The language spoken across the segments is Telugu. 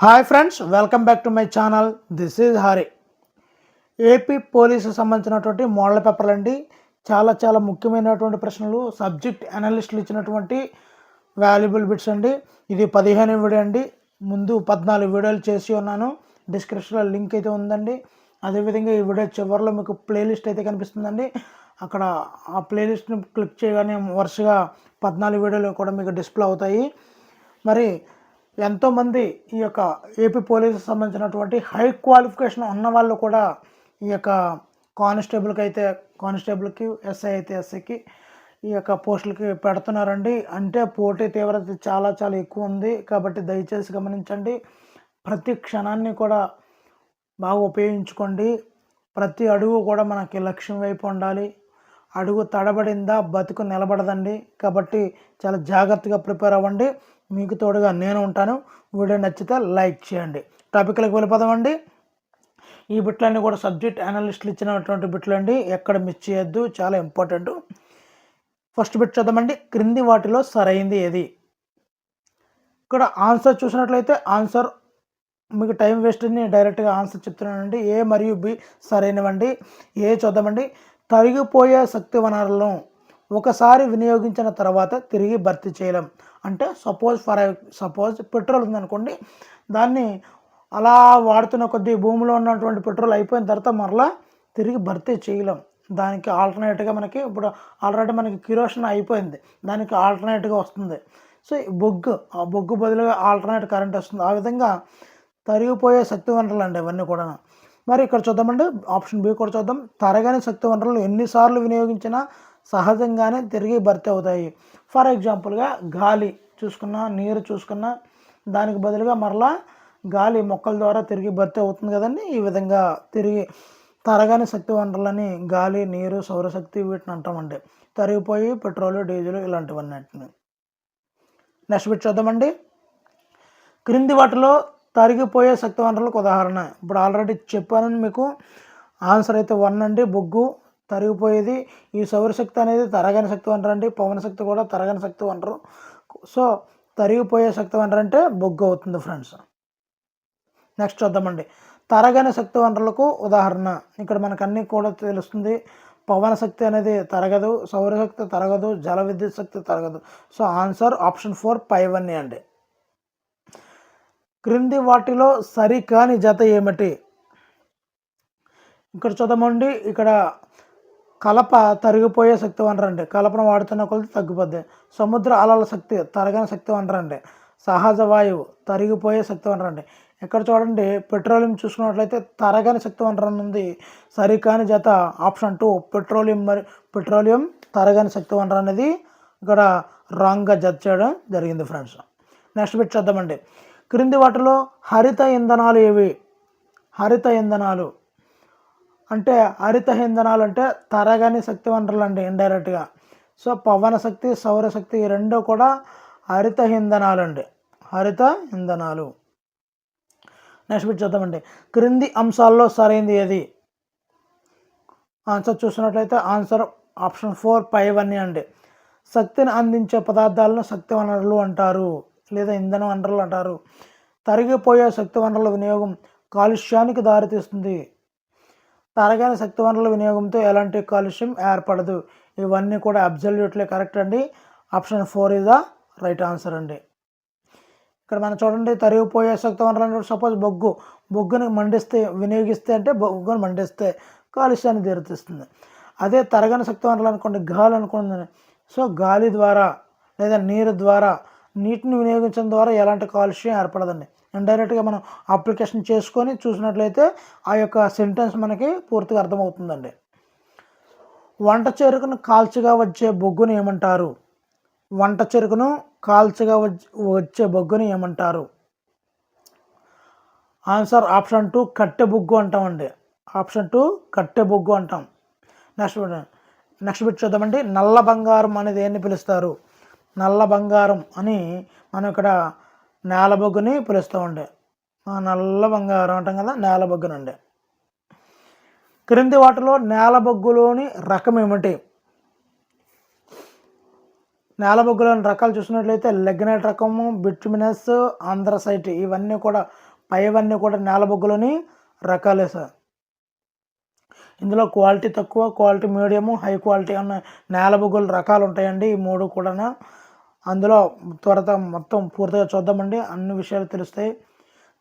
Hi friends, welcome back to my channel. This is Hari. AP police సంబంధించినటువంటి మోడల్ పేపర్లు అండి. చాలా ముఖ్యమైనటువంటి ప్రశ్నలు, సబ్జెక్ట్ అనలిస్టులు ఇచ్చినటువంటి వాల్యుబుల్ బిట్స్ అండి. ఇది 15 వీడియో అండి. ముందు 14 వీడియోలు చేసి ఉన్నాను. డిస్క్రిప్షన్లో లింక్ అయితే ఉందండి. అదేవిధంగా ఈ వీడియో చివరిలో మీకు ప్లేలిస్ట్ అయితే కనిపిస్తుందండి. అక్కడ ఆ ప్లేలిస్ట్ని క్లిక్ చేయగానే వరుసగా 14 వీడియోలు కూడా మీకు డిస్ప్లే అవుతాయి. మరి ఎంతోమంది ఈ యొక్క ఏపీ పోలీసుకు సంబంధించినటువంటి హై క్వాలిఫికేషన్ ఉన్న వాళ్ళు కూడా ఈ యొక్క కానిస్టేబుల్కి, ఎస్ఐ అయితే ఎస్ఐకి ఈ యొక్క పోస్టులకి పెడుతున్నారండి. అంటే పోటీ తీవ్రత చాలా ఎక్కువ ఉంది. కాబట్టి దయచేసి గమనించండి. ప్రతి క్షణాన్ని కూడా బాగా ఉపయోగించుకోండి. ప్రతి అడుగు కూడా మనకి లక్ష్యం వైపు ఉండాలి. అడుగు తడబడిందా బతుకు నిలబడదండి. కాబట్టి చాలా జాగ్రత్తగా ప్రిపేర్ అవ్వండి. మీకు తోడుగా నేను ఉంటాను. వీడియో నచ్చితే లైక్ చేయండి. టాపిక్లకు వెళ్ళిపోదామండి. ఈ బిట్లన్నీ కూడా సబ్జెక్ట్ అనలిస్టులు ఇచ్చినటువంటి బిట్లు అండి. ఎక్కడ మిస్ చేయొద్దు, చాలా ఇంపార్టెంట్. ఫస్ట్ బిట్ చూద్దామండి. క్రింది వాటిలో సరైంది ఏది? ఇక్కడ ఆన్సర్ చూసినట్లయితే ఆన్సర్ మీకు టైం వేస్ట్ అని డైరెక్ట్గా ఆన్సర్ చెప్తున్నానండి. ఏ మరియు బి సరైనవండి. ఏ చూద్దామండి. తరిగిపోయే శక్తి వనరులను ఒకసారి వినియోగించిన తర్వాత తిరిగి భర్తీ చేయలేం. అంటే సపోజ్ పెట్రోల్ ఉందనుకోండి, దాన్ని అలా వాడుతున్న కొద్దీ భూమిలో ఉన్నటువంటి పెట్రోల్ అయిపోయిన తర్వాత మరలా తిరిగి భర్తీ చేయలేం. దానికి ఆల్టర్నేట్గా మనకి ఇప్పుడు ఆల్రెడీ మనకి కిరోసిన్ అయిపోయింది, దానికి ఆల్టర్నేట్గా వస్తుంది. సో ఆ బొగ్గు బదులుగా ఆల్టర్నేట్ కరెంట్ వస్తుంది. ఆ విధంగా తరిగిపోయే శక్తి వనరులు అండి ఇవన్నీ కూడా. మరి ఇక్కడ చూద్దామండి, ఆప్షన్ బి కూడా చూద్దాం. తరగని శక్తి వనరులు ఎన్నిసార్లు వినియోగించినా సహజంగానే తిరిగి భర్తీ అవుతాయి. ఫర్ ఎగ్జాంపుల్గా గాలి చూసుకున్నా, నీరు చూసుకున్నా, దానికి బదులుగా మరలా గాలి మొక్కల ద్వారా తిరిగి భర్తీ అవుతుంది కదండి. ఈ విధంగా తిరిగి తరగని శక్తి వనరులని గాలి, నీరు, సౌరశక్తి వీటిని అంటామండి. తరిగిపోయి పెట్రోలు, డీజిల్ ఇలాంటివన్నిటిని. నెక్స్ట్ బిట్ చూద్దామండి. క్రింది వాటిలో తరిగిపోయే శక్తి వనరులకు ఉదాహరణ. ఇప్పుడు ఆల్రెడీ చెప్పాను మీకు. ఆన్సర్ అయితే 1 అండి. బొగ్గు తరిగిపోయేది. ఈ సౌరశక్తి అనేది తరగని శక్తి వనరు అండి. పవన శక్తి కూడా తరగని శక్తి వనరు. సో తరిగిపోయే శక్తి వనరు అంటే బొగ్గు అవుతుంది ఫ్రెండ్స్. నెక్స్ట్ చూద్దామండి. తరగని శక్తి వనరులకు ఉదాహరణ. ఇక్కడ మనకు అన్నీ కూడా తెలుస్తుంది. పవన శక్తి అనేది తరగదు, సౌరశక్తి తరగదు, జల విద్యుత్ శక్తి తరగదు. సో ఆన్సర్ ఆప్షన్ 4 పైవన్నీ అండి. క్రింది వాటిలో సరికాని జత ఏమిటి? ఇక్కడ చూద్దామండి. ఇక్కడ కలప తరిగిపోయే శక్తి వనరు అండి. కలపను వాడుతున్న కొలది తగ్గిపోద్ది. సముద్ర అలల శక్తి తరగని శక్తి వనరు అండి. సహజ వాయువు తరిగిపోయే శక్తి వనరు అండి. ఇక్కడ చూడండి, పెట్రోలియం చూసుకున్నట్లయితే తరగని శక్తి వనరు ఉంది. సరికాని జత ఆప్షన్ 2 పెట్రోలియం తరగని శక్తి వనరు అనేది ఇక్కడ రాంగ్గా జత చేయడం జరిగింది ఫ్రెండ్స్. నెక్స్ట్ బిట్ చూద్దామండి. క్రింది వాటిలో హరిత ఇంధనాలు ఏవి? హరిత ఇంధనాలు అంటే తరగని శక్తి వనరులు అండి ఇండైరెక్ట్గా. సో పవన శక్తి, సౌరశక్తి ఈ రెండు కూడా హరిత ఇంధనాలు అండి. హరిత ఇంధనాలు. నెక్స్ట్ బిట్ చూద్దామండి. క్రింది అంశాల్లో సరైనది ఏది? ఆన్సర్ చూసినట్లయితే ఆన్సర్ ఆప్షన్ 4 పైవన్నీ అండి. శక్తిని అందించే పదార్థాలను శక్తి వనరులు అంటారు, లేదా ఇంధన వనరులు అంటారు. తరిగిపోయే శక్తి వనరుల వినియోగం కాలుష్యానికి దారితీస్తుంది. తరగని శక్తి వనరుల వినియోగంతో ఎలాంటి కాలుష్యం ఏర్పడదు. ఇవన్నీ కూడా అబ్సల్యూట్లీ కరెక్ట్ అండి. Option 4 is the right answer అండి. ఇక్కడ మనం చూడండి, తరిగిపోయే శక్తి వనరులు సపోజ్ బొగ్గుని మండిస్తే కాలుష్యాన్ని దారితీస్తుంది. అదే తరగని శక్తి వనరులు అనుకోండి, గాలి అనుకోండి. సో గాలి ద్వారా లేదా నీరు ద్వారా, నీటిని వినియోగించడం ద్వారా ఎలాంటి కాలుష్యం ఏర్పడదండి. ఇండైరెక్ట్గా మనం అప్లికేషన్ చేసుకొని చూసినట్లయితే ఆ యొక్క సెంటెన్స్ మనకి పూర్తిగా అర్థమవుతుందండి. వంట చెరుకును కాల్చగా వచ్చే బొగ్గును ఏమంటారు? వంట చెరుకును కాల్చగా వచ్చే బొగ్గును ఏమంటారు? ఆన్సర్ ఆప్షన్ 2 కట్టె బొగ్గు అంటామండి. ఆప్షన్ 2 కట్టె బొగ్గు అంటాం. నెక్స్ట్ బిట్ చూద్దామండి. నల్ల బంగారం అనేది ఏన్ని పిలుస్తారు? నల్ల బంగారం అని మనం ఇక్కడ నేల బొగ్గుని పిలుస్తామండి. నల్ల బంగారం అంటాం కదా, నేల బొగ్గునండి. క్రింది వాటిలో నేల బొగ్గులోని రకం ఏమిటి? నేలబొగ్గులోని రకాలు చూసినట్లయితే లెగ్నైట్ రకము, బిట్యుమినస్, ఆంధ్రసైట్ ఇవన్నీ కూడా పైవన్నీ కూడా నేల బొగ్గులోని రకాలే సార్. ఇందులో క్వాలిటీ తక్కువ, క్వాలిటీ మీడియము, హై క్వాలిటీ అన్న నేల బొగ్గుల రకాలు ఉంటాయండి ఈ 3 కూడా. అందులో మొత్తం పూర్తిగా చూద్దామండి, అన్ని విషయాలు తెలుస్తాయి.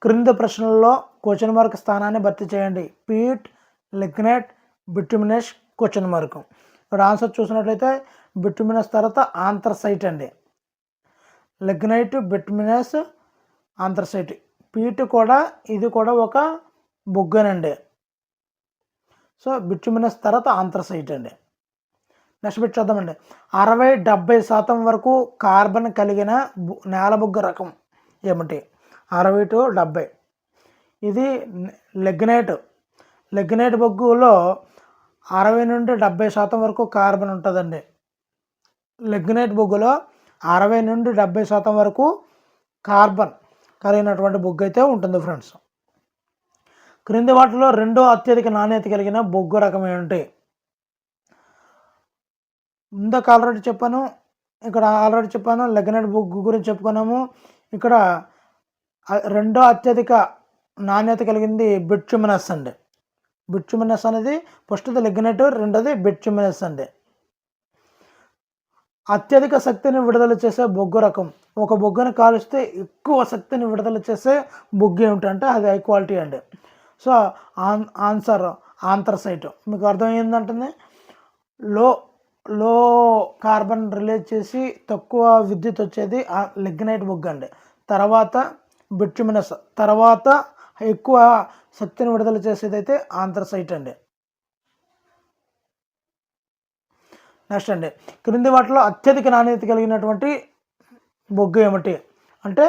క్రింది ప్రశ్నల్లో క్వశ్చన్ మార్క్ స్థానాన్ని భర్తీ చేయండి. Peat, lignite, bituminous question mark. ఇక్కడ ఆన్సర్ చూసినట్లయితే బిట్యుమినస్ తర్వాత ఆంథ్రసైట్ అండి. Lignite, బిట్యుమినస్, anthracite. పీట్ కూడా ఇది కూడా ఒక బొగ్గనండి. సో బిట్యుమినస్ తర్వాత ఆంథ్రసైట్ అండి. నెక్స్ట్ బిట్ చూద్దామండి. 60-70% వరకు కార్బన్ కలిగిన నేల బొగ్గు రకం ఏమిటి? 60 to 70. ఇది లిగ్నైట్. లిగ్నైట్ బొగ్గులో 60 నుండి 70% వరకు కార్బన్ ఉంటుందండి. లిగ్నైట్ బొగ్గులో 60 నుండి 70% వరకు కార్బన్ కలిగినటువంటి బొగ్గు అయితే ఉంటుంది ఫ్రెండ్స్. క్రింది వాటిలో రెండో అత్యధిక నాణ్యత కలిగిన బొగ్గు రకం ఏంటి? ఇందాక ఆల్రెడీ చెప్పాను, ఇక్కడ ఆల్రెడీ చెప్పాను. లిగ్నైట్ బొగ్గు గురించి చెప్పుకున్నాము. ఇక్కడ రెండో అత్యధిక నాణ్యత కలిగింది బిట్యుమినస్ అండి. బిట్యుమినస్ అనేది ఫస్ట్ది లిగ్నైట్, రెండోది బిట్యుమినస్ అండి. అత్యధిక శక్తిని విడుదల చేసే బొగ్గు రకం. ఒక బొగ్గుని కాలుస్తే ఎక్కువ శక్తిని విడుదల చేసే బొగ్గు ఏమిటంటే అది హై క్వాలిటీ అండి. So answer anthracite. మీకు అర్థమైందంటుంది. లో కార్బన్ రిలీజ్ చేసి తక్కువ విద్యుత్ వచ్చేది లిగ్నైట్ బొగ్గు అండి. తర్వాత బిట్యుమినస్, తర్వాత ఎక్కువ శక్తిని విడుదల చేసేది అయితే ఆంథ్రసైట్ అండి. నెక్స్ట్ అండి, క్రింది వాటిలో అత్యధిక నాణ్యత కలిగినటువంటి బొగ్గు ఏమిటి అంటే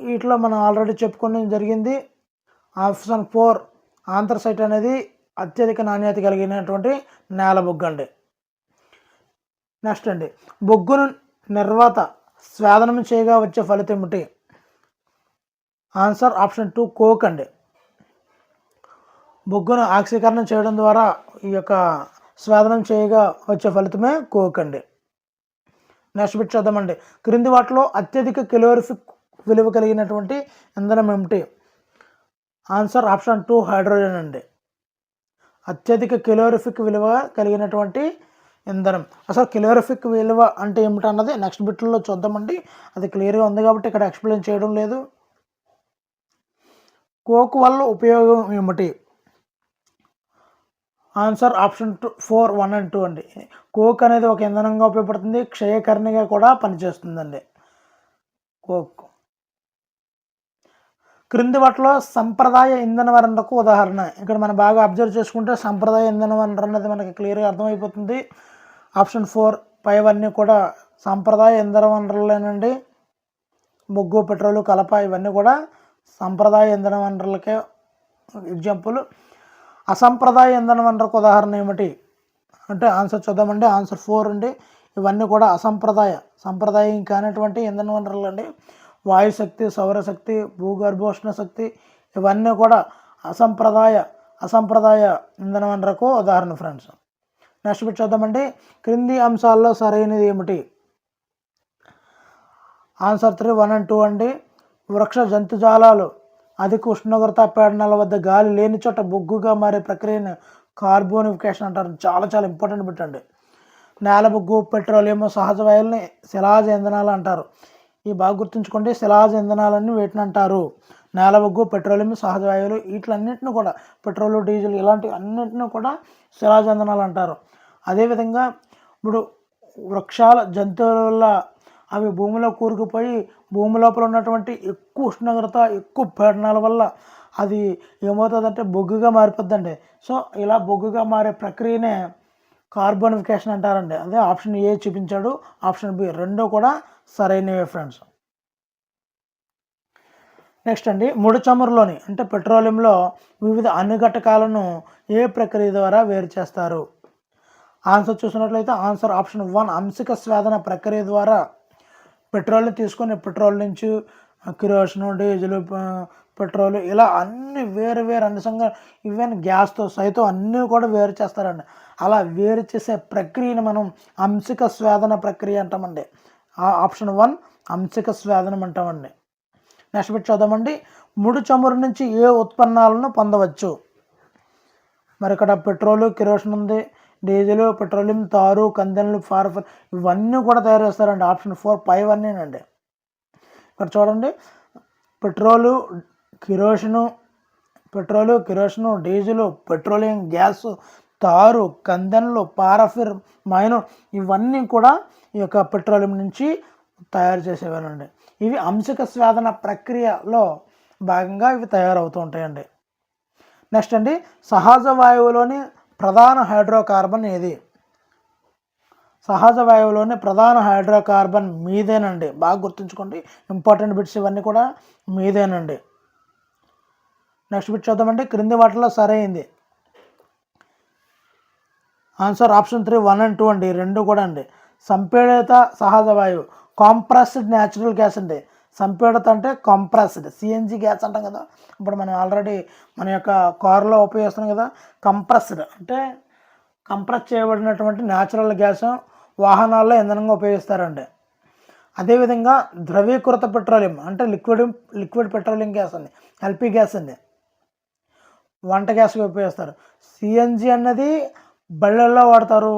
వీటిలో మనం ఆల్రెడీ చెప్పుకోవడం జరిగింది. ఆప్షన్ 4 ఆంథ్రసైట్ అనేది అత్యధిక నాణ్యత కలిగినటువంటి నేల బొగ్గు అండి. నెక్స్ట్ అండి, బొగ్గును నిర్వాత స్వేదనం చేయగా వచ్చే ఫలితం ఏమిటి? ఆన్సర్ ఆప్షన్ 2 కోక్ అండి. బొగ్గును ఆక్సీకరణం చేయడం ద్వారా ఈ యొక్క స్వేదనం చేయగా వచ్చే ఫలితమే కోక్ అండి. నెక్స్ట్ బిట్ చూద్దామండి. క్రింది వాటిలో అత్యధిక కెలోరిఫిక్ విలువ కలిగినటువంటి ఇంధనం ఏమిటి? ఆన్సర్ ఆప్షన్ 2 హైడ్రోజన్ అండి. అత్యధిక కెలోరిఫిక్ విలువ కలిగినటువంటి ఇంధనం. అసలు కెలోరిఫిక్ విలువ అంటే ఏమిటన్నది నెక్స్ట్ బిట్లో చూద్దామండి. అది క్లియర్గా ఉంది కాబట్టి ఇక్కడ ఎక్స్ప్లెయిన్ చేయడం లేదు. కోక్ వల్ల ఉపయోగం ఏమిటి? ఆన్సర్ ఆప్షన్ 4 1 and 2 అండి. కోక్ అనేది ఒక ఇంధనంగా ఉపయోగపడుతుంది, క్షయకరణిగా కూడా పనిచేస్తుందండి కోక్. క్రింది వాటిలో సంప్రదాయ ఇంధన వనరులకు ఉదాహరణ. ఇక్కడ మనం బాగా అబ్జర్వ్ చేసుకుంటే సంప్రదాయ ఇంధన వనరు అన్నది మనకి క్లియర్గా అర్థమైపోతుంది. ఆప్షన్ 4 పైవన్నీ కూడా సంప్రదాయ ఇంధన వనరులేనండి. బొగ్గు, పెట్రోలు, కలప ఇవన్నీ కూడా సంప్రదాయ ఇంధన వనరులకే ఎగ్జాంపుల్. అసంప్రదాయ ఇంధన వనరులకు ఉదాహరణ ఏమిటి అంటే ఆన్సర్ చూద్దామండి. ఆన్సర్ 4 అండి. ఇవన్నీ కూడా సంప్రదాయం కానటువంటి ఇంధన వనరులు అండి. వాయుశక్తి, సౌరశక్తి, భూగర్భోష్ణ శక్తి ఇవన్నీ కూడా అసంప్రదాయ ఇంధన వనరులకు ఉదాహరణ ఫ్రెండ్స్. నెక్స్ట్ బిట్ చూద్దామండి. క్రింది అంశాల్లో సరైనది ఏమిటి? ఆన్సర్ 3 1 and 2 అండి. వృక్ష జంతుజాలాలు అధిక ఉష్ణోగ్రత పీడనాల వద్ద గాలి లేని చోట బొగ్గుగా మారే ప్రక్రియను కార్బోనిఫికేషన్ అంటారు. చాలా చాలా ఇంపార్టెంట్ బిట్ అండి. నేల బొగ్గు, పెట్రోలియం, సహజ వాయువుల్ని శిలాజ ఇంధనాలు అంటారు. ఈ బాగా గుర్తుంచుకోండి. శిలాజ ఇంధనాలన్నీ వీటిని అంటారు. నేల బొగ్గు, పెట్రోలియం, సహజ వాయువులు వీటిలన్నింటినీ కూడా పెట్రోల్, డీజిల్ ఇలాంటి అన్నింటినీ కూడా శిలాజ ఇంధనాలు అంటారు. అదేవిధంగా ఇప్పుడు వృక్షాల జంతువుల అవి భూమిలో కూరుకుపోయి భూమి లోపల ఉన్నటువంటి ఎక్కువ ఉష్ణోగ్రత, ఎక్కువ పీడనాల వల్ల అది ఏమవుతుందంటే బొగ్గుగా మారిపోద్దండి. సో ఇలా బొగ్గుగా మారే ప్రక్రియనే కార్బోనిఫికేషన్ అంటారండి. అదే ఆప్షన్ ఏ చూపించాడు, ఆప్షన్ బి రెండూ కూడా సరైనవే ఫ్రెండ్స్. నెక్స్ట్ అండి, ముడి చమురులోని అంటే పెట్రోలియంలో వివిధ అణుఘటకాలను ఏ ప్రక్రియ ద్వారా వేరు చేస్తారు? ఆన్సర్ చూసినట్లయితే ఆన్సర్ ఆప్షన్ 1 అంశిక స్వేదన ప్రక్రియ ద్వారా పెట్రోల్ని తీసుకొని పెట్రోల్ నుంచి కిరోసిన్, డీజిల్, పెట్రోల్ ఇలా అన్ని వేరు అంశంగా ఈవెన్ గ్యాస్తో సైతం అన్నీ కూడా వేరు చేస్తారండి. అలా వేరు చేసే ప్రక్రియని మనం అంశిక స్వేదన ప్రక్రియ అంటామండి. ఆప్షన్ 1 అంశిక స్వేదనం అంటామండి. నెక్స్ట్ బిట్ చూద్దామండి. ముడి చమురు నుంచి ఏ ఉత్పన్నాలను పొందవచ్చు? మరి ఇక్కడ పెట్రోలు, కిరోసిన్ ఉంది, డీజిల్, పెట్రోలియం, తారు, కందెనలు, ఫార్ఫర్ ఇవన్నీ కూడా తయారు చేస్తారండి. ఆప్షన్ 4 పైవన్నీనండి. ఇక్కడ చూడండి, పెట్రోలు, కిరోసిను, డీజిలు, పెట్రోలియం గ్యాసు, తారు, కందెనలు, పారాఫిన్, మైను ఇవన్నీ కూడా ఈ యొక్క పెట్రోలియం నుంచి తయారు చేసేవారండి. ఇవి అంశక స్వేదన ప్రక్రియలో భాగంగా ఇవి తయారవుతూ ఉంటాయండి. నెక్స్ట్ అండి, సహజ వాయువులోని ప్రధాన హైడ్రోకార్బన్ ఏది? సహజ వాయువులోని ప్రధాన హైడ్రోకార్బన్ మీథేన్. బాగా గుర్తుంచుకోండి, ఇంపార్టెంట్ బిట్స్ ఇవన్నీ కూడా మీథేన్. నెక్స్ట్ బిట్ చూద్దామండి. క్రింది వాటిలో సరైంది. ఆన్సర్ ఆప్షన్ 3 1 and 2 అండి, రెండు కూడా అండి. సంపీడిత సహజ వాయువు కాంప్రెస్డ్ న్యాచురల్ గ్యాస్ అండి. సంపీడిత అంటే కంప్రెస్డ్, సిఎన్జి గ్యాస్ అంటాం కదా, ఇప్పుడు మనం ఆల్రెడీ మన యొక్క కారులో ఉపయోగిస్తున్నాం కదా. కంప్రెస్డ్ అంటే కంప్రెస్ చేయబడినటువంటి న్యాచురల్ గ్యాస్ వాహనాల్లో ఇంధనంగా ఉపయోగిస్తారండి. అదేవిధంగా ద్రవీకృత పెట్రోలియం అంటే లిక్విడ్ పెట్రోలియం గ్యాస్ అండి, ఎల్పి గ్యాస్ అండి, వంట గ్యాస్గా ఉపయోగిస్తారు. సిఎన్జి అన్నది బళ్ళల్లో వాడతారు,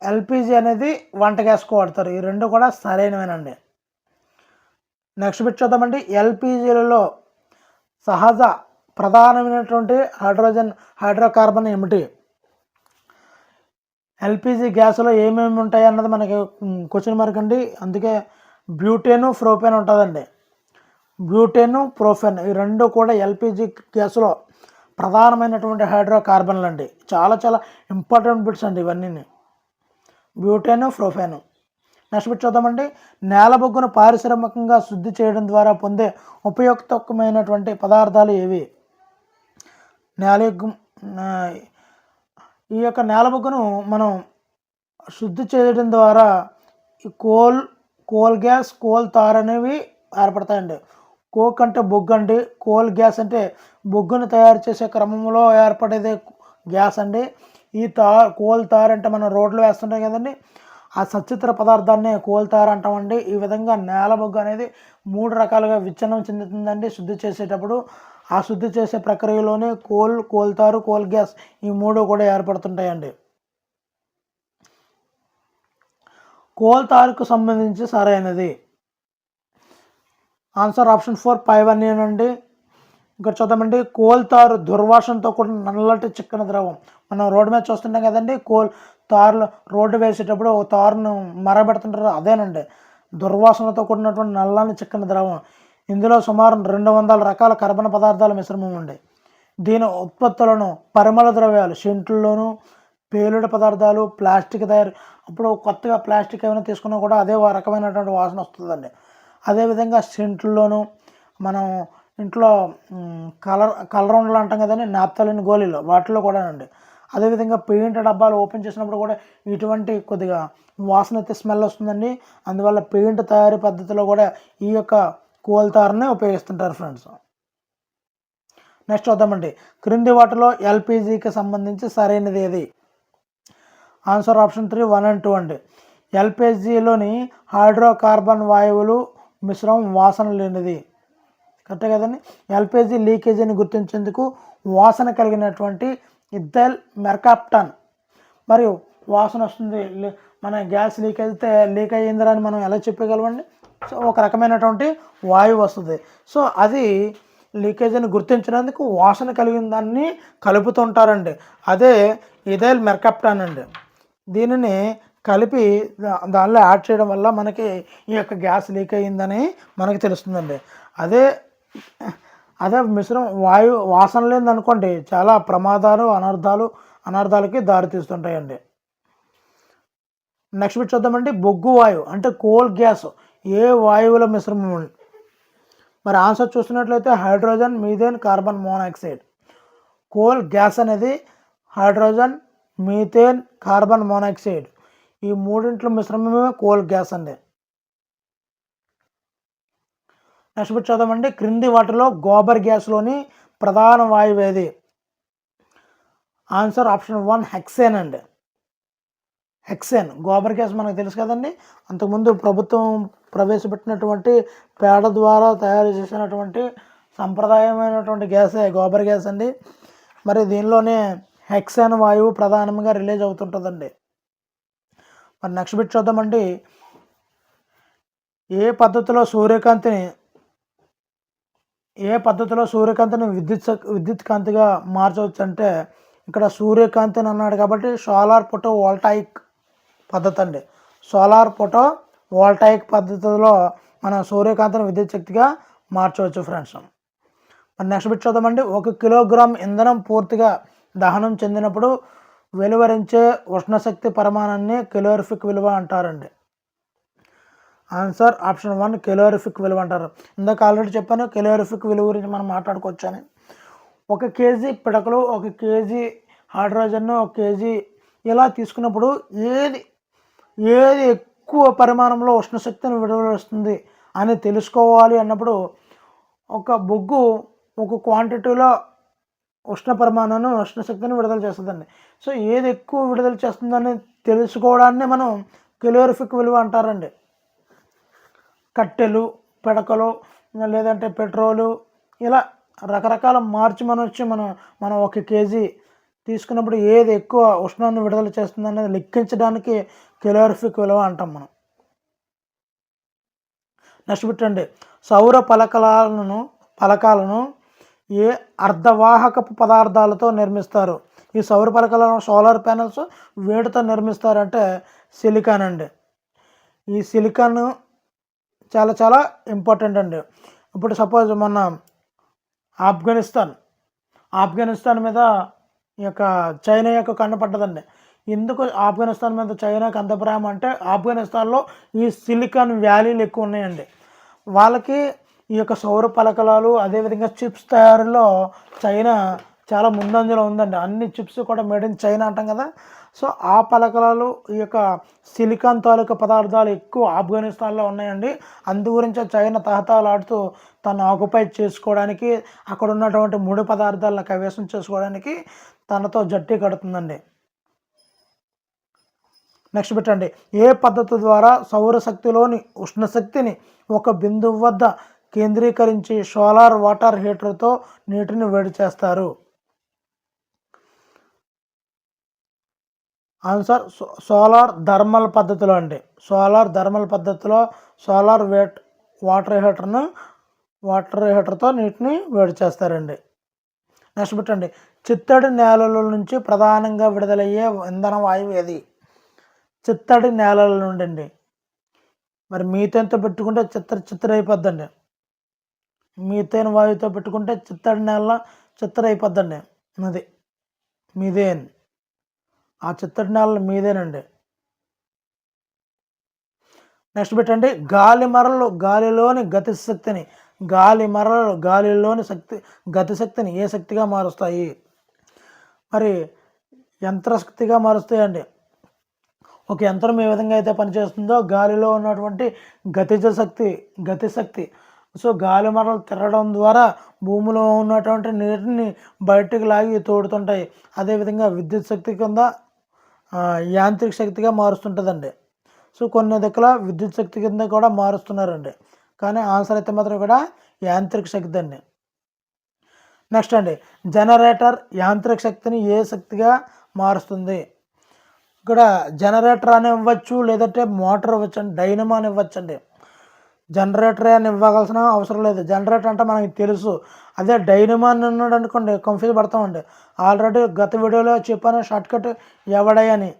ఎల్పిజి అనేది వంట గ్యాస్కు వాడతారు. ఈ రెండు కూడా సరైనవేనండి. నెక్స్ట్ బిట్ చూద్దామండి. ఎల్పిజిలలో సహజ ప్రధానమైనటువంటి హైడ్రోకార్బన్ ఏమిటి? ఎల్పిజి గ్యాస్లో ఏమేమి ఉంటాయి అన్నది మనకి క్వశ్చన్ మార్క్ అండి. అందుకే బ్యూటేను, ప్రోపేన్ ఉంటుందండి. బ్యూటేను, ప్రోఫెన్ ఈ రెండు కూడా ఎల్పిజి గ్యాస్లో ప్రధానమైనటువంటి హైడ్రోకార్బన్లు అండి. చాలా చాలా ఇంపార్టెంట్ బిట్స్ అండి ఇవన్నీ. బ్యూటేను, ప్రోఫేను. నెక్స్ట్ బిట్ చూద్దామండి. నేలబొగ్గును పారిశ్రామికంగా శుద్ధి చేయడం ద్వారా పొందే ఉపయుక్తమైనటువంటి పదార్థాలు ఏవి? ఈ యొక్క నేలబొగ్గును మనం శుద్ధి చేయడం ద్వారా ఈ కోల్ గ్యాస్, కోల్ తార్ అనేవి ఏర్పడతాయండి. కోక్ అంటే బొగ్గు అండి, కోల్ గ్యాస్ అంటే బొగ్గును తయారు చేసే క్రమంలో ఏర్పడేదే గ్యాస్ అండి. ఈ కోల్ తార్ అంటే మనం రోడ్లు వేస్తుంటాం కదండి, ఆ సచిత్ర పదార్థాన్ని కోల్ తార్ అంటామండి. ఈ విధంగా నేలబొగ్గు అనేది 3 రకాలుగా విచ్ఛిన్నం చెందుతుందండి శుద్ధి చేసేటప్పుడు. ఆ శుద్ధి చేసే ప్రక్రియలోనే కోల్ తారు, కోల్ గ్యాస్ ఈ 3 కూడా ఏర్పడుతుంటాయండి. కోల్ తారుకు సంబంధించి సరైనది ఆన్సర్ ఆప్షన్ 4 పైవన్నీనండి. ఇక్కడ చూద్దామండి. కోల్ తారు దుర్వాసనతో కూడిన నల్లటి చిక్కని ద్రవం. మనం రోడ్డు మీద చూస్తుంటాం కదండి, కోల్ తారులు రోడ్డు వేసేటప్పుడు ఒక తారును మరబెడుతుంటారు, అదేనండి దుర్వాసనతో కూడినటువంటి నల్లని చిక్కని ద్రవం. ఇందులో సుమారు 200 రకాల కర్బన పదార్థాల మిశ్రమం ఉంది. దీని ఉత్పత్తులను పరిమళ ద్రవ్యాలు, సెంట్లలోను, పేలుడు పదార్థాలు, ప్లాస్టిక్ తయారు, అప్పుడు కొత్తగా ప్లాస్టిక్ ఏమైనా తీసుకున్నా కూడా అదే రకమైనటువంటి వాసన వస్తుందండి. అదేవిధంగా సెంట్లలోను, మనం ఇంట్లో కలర్ అంటాం కదండి, నాప్తాలిన్ గోళీలు, వాటిలో కూడా అండి. అదేవిధంగా పెయింట్ డబ్బాలు ఓపెన్ చేసినప్పుడు కూడా ఇటువంటి కొద్దిగా వాసన అయితే స్మెల్ వస్తుందండి. అందువల్ల పెయింట్ తయారీ పద్ధతిలో కూడా ఈ యొక్క కోల్ తారుని ఉపయోగిస్తుంటారు ఫ్రెండ్స్. నెక్స్ట్ చూద్దామండి. క్రింది వాటిలో ఎల్పిజికి సంబంధించి సరైనది ఏది? ఆన్సర్ ఆప్షన్ 3 1 and 2 అండి. ఎల్పిజిలోని హైడ్రోకార్బన్ వాయువులు మిశ్రమం వాసన లేనిది. కరెక్టే కదండి. ఎల్పిజి లీకేజీని గుర్తించేందుకు వాసన కలిగినటువంటి ఇథైల్ మెర్కాప్టాన్ మరియు వాసన వస్తుంది, మన గ్యాస్ లీక్ అయ్యిందని మనం ఎలా చెప్పగలమండి? సో ఒక రకమైనటువంటి వాయువు వస్తుంది. సో అది లీకేజీని గుర్తించినందుకు వాసన కలిగిన దాన్ని కలుపుతుంటారండి. అదే ఇథైల్ మెర్కాప్టాన్ అండి. దీనిని కలిపి దానిలో యాడ్ చేయడం వల్ల మనకి ఈ యొక్క గ్యాస్ లీక్ అయ్యిందని మనకి తెలుస్తుందండి. అదే మిశ్రమం వాసన లేదనుకోండి, చాలా ప్రమాదాలు, అనర్థాలకి దారితీస్తుంటాయండి. నెక్స్ట్ బిట్ చూద్దామండి. బొగ్గు వాయువు అంటే కోల్ గ్యాస్ ఏ వాయువుల మిశ్రమం? మరి ఆన్సర్ చూస్తున్నట్లయితే hydrogen, methane, carbon monoxide. Coal gas అనేది హైడ్రోజన్, మీథేన్, కార్బన్ మోనాక్సైడ్ ఈ మూడింట్ల మిశ్రమమే కోల్ గ్యాస్ అండి. నెక్స్ట్ బిట్ చూద్దామండి. క్రింది వాటిలో గోబర్ గ్యాస్లోని ప్రధాన వాయువు ఏది? ఆన్సర్ ఆప్షన్ 1 హెక్సేన్ అండి. హెక్సేన్ గోబర్ గ్యాస్ మనకు తెలుసు కదండి. అంతకుముందు ప్రభుత్వం ప్రవేశపెట్టినటువంటి పేడ ద్వారా తయారు చేసినటువంటి సంప్రదాయమైనటువంటి గ్యాసే గోబర్ గ్యాస్ అండి. మరి దీనిలోనే హెక్సేన్ వాయువు ప్రధానంగా రిలీజ్ అవుతుంటుందండి. మరి నెక్స్ట్ బిట్ చూద్దామండి. ఏ పద్ధతిలో సూర్యకాంతిని విద్యుత్ కాంతిగా మార్చవచ్చు అంటే, ఇక్కడ సూర్యకాంతిని అన్నాడు కాబట్టి సోలార్ ఫోటో వోల్టాయిక్ పద్ధతి అండి. సోలార్ ఫోటో వోల్టాయిక్ పద్ధతిలో మనం సూర్యకాంతిని విద్యుత్ శక్తిగా మార్చవచ్చు ఫ్రెండ్స్. మరి నెక్స్ట్ బిట్ చూద్దామండి. 1 కిలోగ్రామ్ ఇంధనం పూర్తిగా దహనం చెందినప్పుడు వెలువరించే ఉష్ణశక్తి పరిమాణాన్ని కెలోరిఫిక్ విలువ అంటారండి. ఆన్సర్ ఆప్షన్ 1 కెలోరిఫిక్ విలువ అంటారు. ఇందాక ఆల్రెడీ చెప్పాను కెలోరిఫిక్ విలువ గురించి మనం మాట్లాడుకోవచ్చు అని. 1 కేజీ పిడకలు, 1 కేజీ హైడ్రోజన్, 1 కేజీ ఇలా తీసుకున్నప్పుడు ఏది ఎక్కువ పరిమాణంలో ఉష్ణశక్తిని విడుదలస్తుంది అని తెలుసుకోవాలి అన్నప్పుడు ఒక బొగ్గు ఒక క్వాంటిటీలో ఉష్ణశక్తిని విడుదల చేస్తుందండి. సో ఏది ఎక్కువ విడుదల చేస్తుందని తెలుసుకోవడాన్ని మనం కెలోరిఫిక్ విలువ అంటారండి. కట్టెలు, పిడకలు, లేదంటే పెట్రోలు, ఇలా రకరకాల మార్చి మనం 1 కేజీ తీసుకున్నప్పుడు ఏది ఎక్కువ ఉష్ణాన్ని విడుదల చేస్తుందనేది లెక్కించడానికి కెలోరిఫిక్ విలువ అంటాం మనం. నెక్స్ట్ పెట్టండి. సౌర పలకాలను ఏ అర్ధవాహకపు పదార్థాలతో నిర్మిస్తారు? ఈ సౌర పలకలను సోలార్ ప్యానల్స్ వేడితో నిర్మిస్తారంటే సిలికాన్ అండి. ఈ సిలికాన్ చాలా చాలా ఇంపార్టెంట్ అండి. ఇప్పుడు సపోజ్ మొన్న ఆఫ్ఘనిస్తాన్ మీద ఈ యొక్క చైనా యొక్క కన్ను పడ్డదండి. ఎందుకు ఆఫ్ఘనిస్తాన్ మీద చైనాకి అంత ప్రేమ అంటే ఆఫ్ఘనిస్తాన్లో ఈ సిలికాన్ వ్యాలీలు ఎక్కువ ఉన్నాయండి. వాళ్ళకి ఈ యొక్క సౌర పలకలాలు అదేవిధంగా చిప్స్ తయారీలో చైనా చాలా ముందంజలో ఉందండి. అన్ని చిప్స్ కూడా మేడ్ ఇన్ చైనా అంటాం కదా. సో ఆ పలకలాలు ఈ యొక్క సిలికాన్ తాలూకా పదార్థాలు ఎక్కువ ఆఫ్ఘనిస్తాన్లో ఉన్నాయండి. అందు గురించి చైనా తహతహలాడుతూ తను ఆక్యుపై చేసుకోవడానికి, అక్కడ ఉన్నటువంటి ముడి పదార్థాలను కైవసం చేసుకోవడానికి తనతో జట్టి కడుతుందండి. నెక్స్ట్ పెట్టండి. ఏ పద్ధతి ద్వారా సౌరశక్తిలోని ఉష్ణశక్తిని ఒక బిందువు వద్ద కేంద్రీకరించి సోలార్ వాటర్ హీటర్తో నీటిని వేడి చేస్తారు? ఆన్సర్ సోలార్ థర్మల్ పద్ధతిలో అండి. సోలార్ వాటర్ హీటర్తో నీటిని వేడి చేస్తారండి. నెక్స్ట్ పెట్టండి. చిత్తడి నేలల నుంచి ప్రధానంగా విడుదలయ్యే ఇంధన వాయువు ఏది? చిత్తడి నేలల నుండి అండి. మరి మీథేన్తో పెట్టుకుంటే చిత్తరైపోద్దండి. మీథేన్ వాయువుతో పెట్టుకుంటే చిత్తడి నేల చిత్తరైపోద్దండి. అది మీథేన్. ఆ చిత్తడి నేలలు మీదేనండి. నెక్స్ట్ పెట్టండి. గాలిలోని గతిశక్తిని ఏ శక్తిగా మారుస్తాయి? మరి యంత్రశక్తిగా మారుస్తాయండి. ఒక యంత్రం ఏ విధంగా అయితే పనిచేస్తుందో గాలిలో ఉన్నటువంటి గతిశక్తి సో గాలి మరలు తిరగడం ద్వారా భూమిలో ఉన్నటువంటి నీటిని బయటకు లాగి తోడుతుంటాయి. అదేవిధంగా విద్యుత్ శక్తి కింద యాంత్రిక శక్తిగా మారుస్తుంటుందండి. సో కొన్ని దగ్గర విద్యుత్ శక్తి కింద కూడా మారుస్తున్నారండి. కానీ ఆన్సర్ అయితే మాత్రం కూడా యాంత్రిక శక్తి అండి. నెక్స్ట్ అండి. జనరేటర్ యాంత్రిక శక్తిని ఏ శక్తిగా మారుస్తుంది? ఇక్కడ జనరేటర్ అని ఇవ్వచ్చు, లేదంటే మోటార్ ఇవ్వచ్చు అండి, డైనమో అని ఇవ్వచ్చు అండి. జనరేటర్ అని ఇవ్వవలసిన అవసరం లేదు. జనరేటర్ అంటే మనకి తెలుసు. అదే డైనమో అని ఉన్నాడు అనుకోండి కన్ఫ్యూజ్ పడతామండి. ఆల్రెడీ గత వీడియోలో చెప్పాను షార్ట్కట్ ఎవడై అని.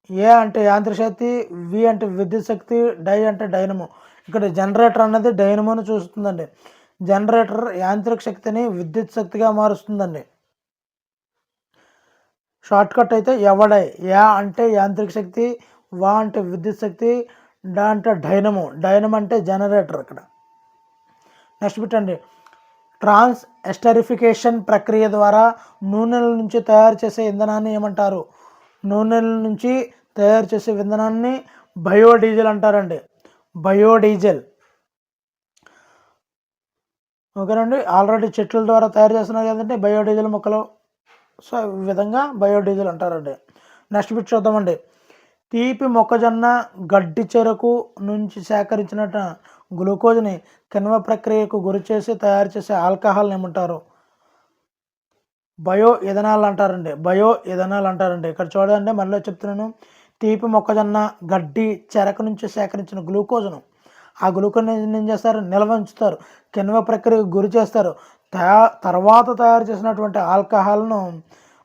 ఏ అంటే యాంత్రిక శక్తి, వి అంటే విద్యుత్ శక్తి, డై అంటే డైనమో. ఇక్కడ జనరేటర్ అన్నది డైనమోని చూస్తుందండి. జనరేటర్ యాంత్రిక శక్తిని విద్యుత్ శక్తిగా మారుస్తుందండి. షార్ట్కట్ అయితే ఎవడై. యా అంటే యాంత్రిక శక్తి, వా అంటే విద్యుత్ శక్తి, డా అంటే డైనమో అంటే జనరేటర్ ఇక్కడ. నెక్స్ట్ పెట్టండి. ట్రాన్స్ ఎస్టరిఫికేషన్ ప్రక్రియ ద్వారా నూనెల నుంచి తయారు చేసే ఇంధనాన్ని ఏమంటారు? నూనెల నుంచి తయారు చేసే ఇంధనాన్ని బయోడీజిల్ అంటారండి. బయోడీజిల్. ఓకేనండి. ఆల్రెడీ చెట్ల ద్వారా తయారు చేస్తున్నారు కదండి బయోడీజిల్ మొక్కలు. సో ఈ విధంగా బయోడీజిల్ అంటారండి. నెక్స్ట్ బిట్ చూద్దామండి. తీపి మొక్కజొన్న గడ్డి చెరకు నుంచి సేకరించిన గ్లూకోజ్ని కిణ్వ ప్రక్రియకు గురి చేసి తయారు చేసే ఆల్కహాల్ని ఏమంటారు? బయో ఇథనాల్ అంటారండి. బయో ఇథనాల్ అంటారండి. ఇక్కడ చూడండి, మళ్ళీ చెప్తున్నాను. తీపి మొక్కజొన్న గడ్డి చెరకు నుంచి సేకరించిన గ్లూకోజ్ను, ఆ గ్లూకోజ్ని ఏం చేస్తారు? నిల్వ ఉంచుతారు, కిణ్వ ప్రక్రియకు గురి చేస్తారు. తర్వాత తయారు చేసినటువంటి ఆల్కహాల్ను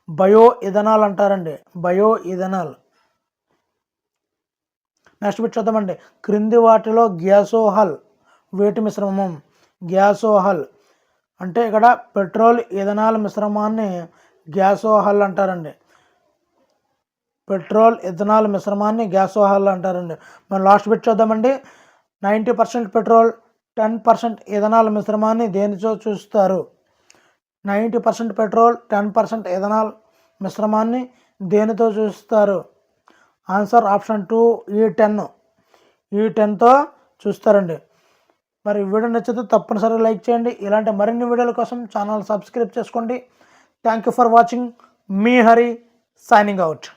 బయో ఇథనాల్ అంటారండి. Bio ethanol. నెక్స్ట్ బిట్ చూద్దామండి. క్రింది వాటిలో గ్యాసోహల్ వేటి మిశ్రమం? గ్యాసోహల్ అంటే ఇక్కడ పెట్రోల్ ఇథనాల్ మిశ్రమాన్ని గ్యాసోహల్ అంటారండి. పెట్రోల్ ఇథనాల్ మిశ్రమాన్ని గ్యాసోహల్ అంటారండి. మనం లాస్ట్ బిట్ చూద్దామండి. 90% పెట్రోల్ 10% ఇథనాల్ మిశ్రమాన్ని దేనితో చూస్తారు? 90% పెట్రోల్ 10% ఇథనాల్ మిశ్రమాన్ని దేనితో చూస్తారు? Answer option 2 E10. E10తో చూస్తారండి. మరి వీడియో నచ్చితే తప్పనిసరిగా లైక్ చేయండి. ఇలాంటి మరిన్ని వీడియోల కోసం ఛానల్ సబ్స్క్రైబ్ చేసుకోండి. Thank you for watching. Me Hari signing out.